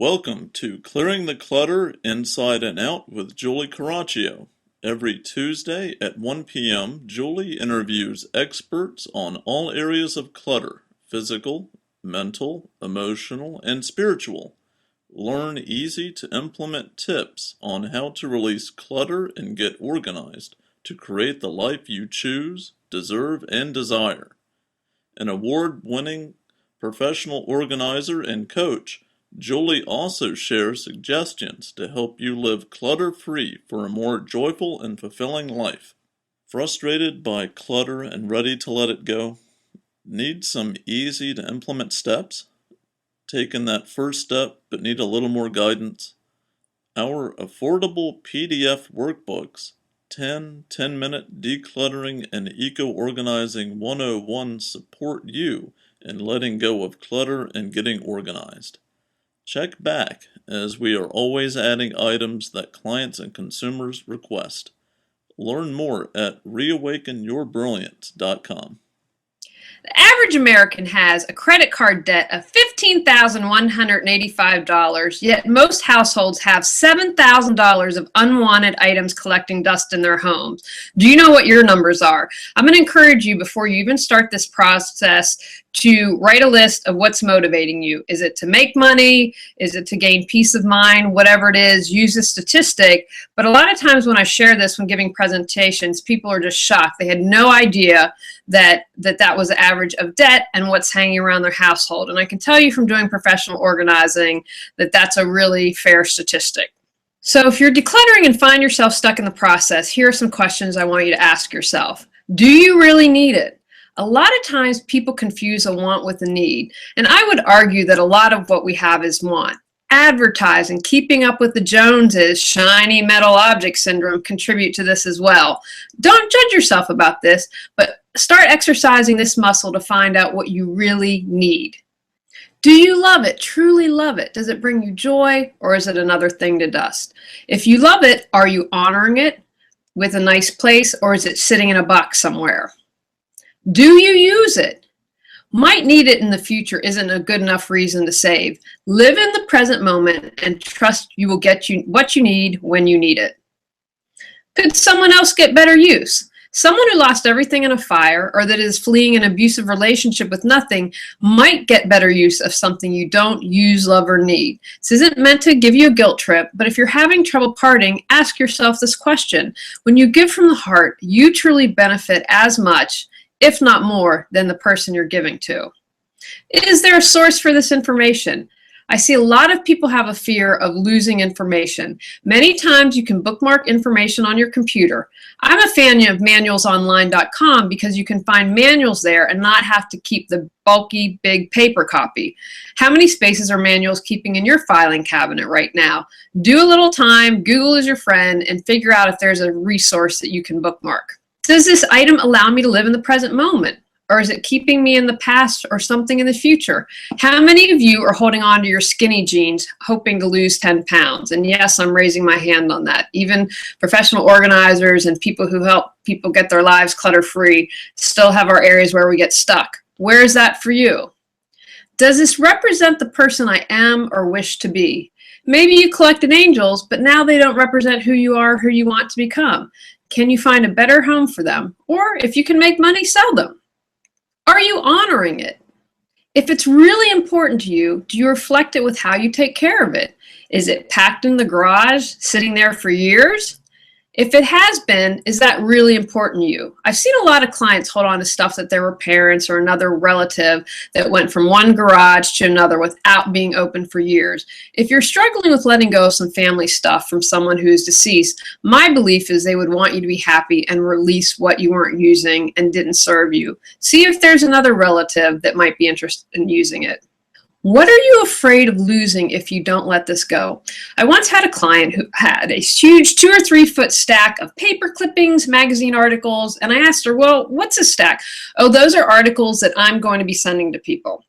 Welcome to Clearing the Clutter Inside and Out with Julie Coraccio. Every Tuesday at 1 p.m., Julie interviews experts on all areas of clutter: physical, mental, emotional, and spiritual. Learn easy to implement tips on how to release clutter and get organized to create the life you choose, deserve, and desire. An award-winning professional organizer and coach, Julie also shares suggestions to help you live clutter-free for a more joyful and fulfilling life. Frustrated by clutter and ready to let it go? Need some easy to implement steps? Taken that first step but need a little more guidance? Our affordable PDF workbooks, 10 10-minute decluttering and eco-organizing 101 support you in letting go of clutter and getting organized. Check back, as we are always adding items that clients and consumers request. Learn more at reawakenyourbrilliance.com. The average American has a credit card debt of $15,185, yet most households have $7,000 of unwanted items collecting dust in their homes. Do you know what your numbers are? I'm going to encourage you, before you even start this process, to write a list of what's motivating you. Is it to make money? Is it to gain peace of mind? Whatever it is, use a statistic. But a lot of times when I share this when giving presentations, people are just shocked. They had no idea that was the average of debt and what's hanging around their household. And I can tell you from doing professional organizing that that's a really fair statistic. So if you're decluttering and find yourself stuck in the process, here are some questions I want you to ask yourself. Do you really need it? A lot of times people confuse a want with a need, and I would argue that a lot of what we have is want. Advertising, keeping up with the Joneses, shiny metal object syndrome contribute to this as well. Don't judge yourself about this, but start exercising this muscle to find out what you really need. Do you love it? Truly love it? Does it bring you joy, or is it another thing to dust? If you love it, are you honoring it with a nice place, or is it sitting in a box somewhere? Do you use it? Might need it in the future isn't a good enough reason to save. Live in the present moment and trust you will get what you need when you need it. Could someone else get better use? Someone who lost everything in a fire or that is fleeing an abusive relationship with nothing might get better use of something you don't use, love, or need. This isn't meant to give you a guilt trip, but if you're having trouble parting, ask yourself this question. When you give from the heart, you truly benefit as much, if not more, than the person you're giving to. Is there a source for this information? I see a lot of people have a fear of losing information. Many times you can bookmark information on your computer. I'm a fan of manualsonline.com because you can find manuals there and not have to keep the bulky, big paper copy. How many spaces are manuals keeping in your filing cabinet right now? Do a little time, Google is your friend, and figure out if there's a resource that you can bookmark. Does this item allow me to live in the present moment? Or is it keeping me in the past or something in the future? How many of you are holding on to your skinny jeans hoping to lose 10 pounds? And yes, I'm raising my hand on that. Even professional organizers and people who help people get their lives clutter-free still have our areas where we get stuck. Where is that for you? Does this represent the person I am or wish to be? Maybe you collected angels, but now they don't represent who you are, who you want to become. Can you find a better home for them? Or if you can make money, sell them. Are you honoring it? If it's really important to you, do you reflect it with how you take care of it? Is it packed in the garage, sitting there for years? If it has been, is that really important to you? I've seen a lot of clients hold on to stuff that their parents or another relative that went from one garage to another without being open for years. If you're struggling with letting go of some family stuff from someone who's deceased, my belief is they would want you to be happy and release what you weren't using and didn't serve you. See if there's another relative that might be interested in using it. What are you afraid of losing if you don't let this go? I once had a client who had a huge 2 or 3 foot stack of paper clippings, magazine articles, and I asked her, well, what's a stack? Oh, those are articles that I'm going to be sending to people.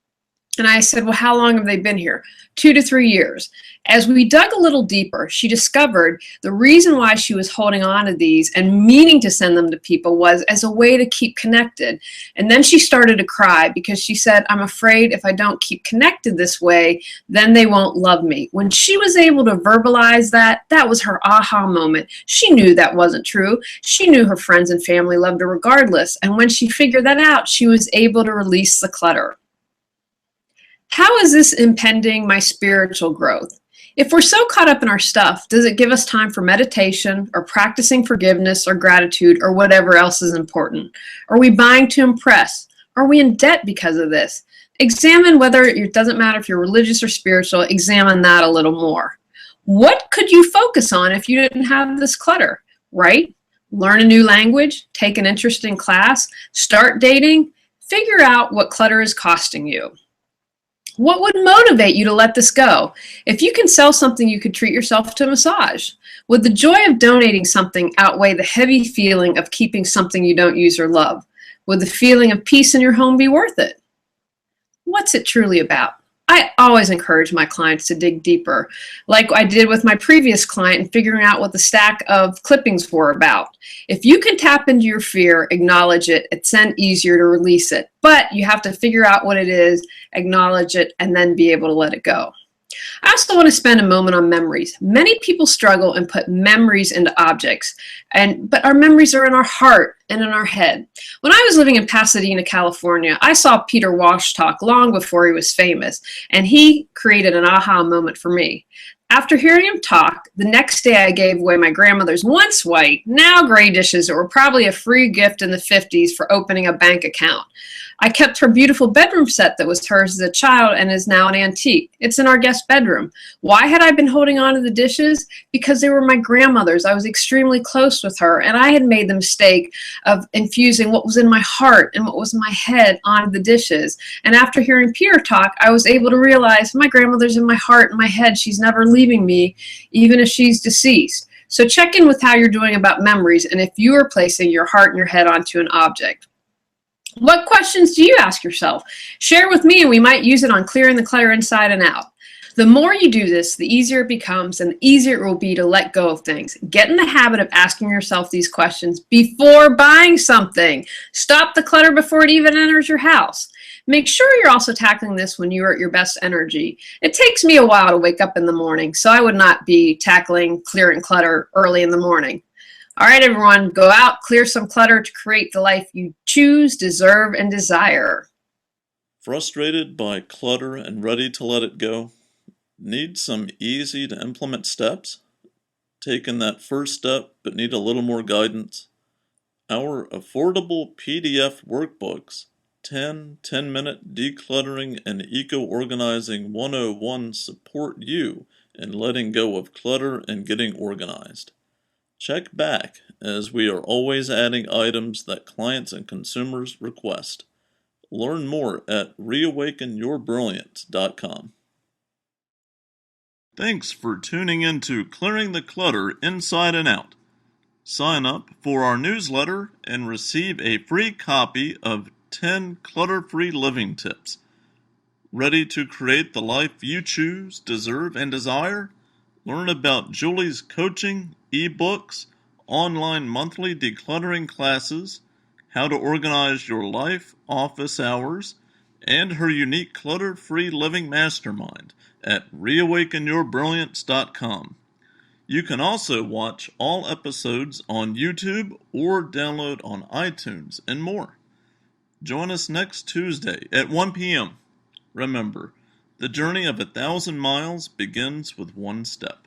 And I said, well, how long have they been here? 2 to 3 years. As we dug a little deeper, she discovered the reason why she was holding on to these and meaning to send them to people was as a way to keep connected. And then she started to cry because she said, I'm afraid if I don't keep connected this way, then they won't love me. When she was able to verbalize that, that was her aha moment. She knew that wasn't true. She knew her friends and family loved her regardless. And when she figured that out, she was able to release the clutter. How is this impeding my spiritual growth? If we're so caught up in our stuff, does it give us time for meditation or practicing forgiveness or gratitude or whatever else is important? Are we buying to impress? Are we in debt because of this? Examine whether it doesn't matter if you're religious or spiritual, examine that a little more. What could you focus on if you didn't have this clutter? Write, learn a new language, take an interesting class, start dating, figure out what clutter is costing you. What would motivate you to let this go? If you can sell something, you could treat yourself to a massage. Would the joy of donating something outweigh the heavy feeling of keeping something you don't use or love? Would the feeling of peace in your home be worth it? What's it truly about? I always encourage my clients to dig deeper, like I did with my previous client in figuring out what the stack of clippings were about. If you can tap into your fear, acknowledge it, it's then easier to release it. But you have to figure out what it is, acknowledge it, and then be able to let it go. I also want to spend a moment on memories. Many people struggle and put memories into objects, but our memories are in our heart and in our head. When I was living in Pasadena, California, I saw Peter Walsh talk long before he was famous, and he created an aha moment for me. After hearing him talk, the next day I gave away my grandmother's once white, now gray dishes that were probably a free gift in the 50s for opening a bank account. I kept her beautiful bedroom set that was hers as a child and is now an antique. It's in our guest bedroom. Why had I been holding on to the dishes? Because they were my grandmother's. I was extremely close with her, and I had made the mistake of infusing what was in my heart and what was in my head onto the dishes. And after hearing Peter talk, I was able to realize my grandmother's in my heart and my head. She's never leaving me, even if she's deceased. So check in with how you're doing about memories and if you are placing your heart and your head onto an object. What questions do you ask yourself? Share with me and we might use it on clearing the clutter inside and out. The more you do this, the easier it becomes and the easier it will be to let go of things. Get in the habit of asking yourself these questions before buying something. Stop the clutter before it even enters your house. Make sure you're also tackling this when you're at your best energy. It takes me a while to wake up in the morning, so I would not be tackling clearing clutter early in the morning. All right, everyone, go out, clear some clutter to create the life you choose, deserve, and desire. Frustrated by clutter and ready to let it go? Need some easy to implement steps? Taken that first step but need a little more guidance? Our affordable PDF workbooks, 10-minute decluttering and eco-organizing 101 support you in letting go of clutter and getting organized. Check back, as we are always adding items that clients and consumers request. Learn more at reawakenyourbrilliance.com. Thanks for tuning in to Clearing the Clutter Inside and Out. Sign up for our newsletter and receive a free copy of 10 clutter-free living tips. Ready to create the life you choose, deserve, and desire? Learn about Julie's coaching, ebooks, online monthly decluttering classes, how to organize your life, office hours, and her unique clutter-free living mastermind at reawakenyourbrilliance.com. You can also watch all episodes on YouTube or download on iTunes and more. Join us next Tuesday at 1 p.m. Remember, the journey of 1,000 miles begins with one step.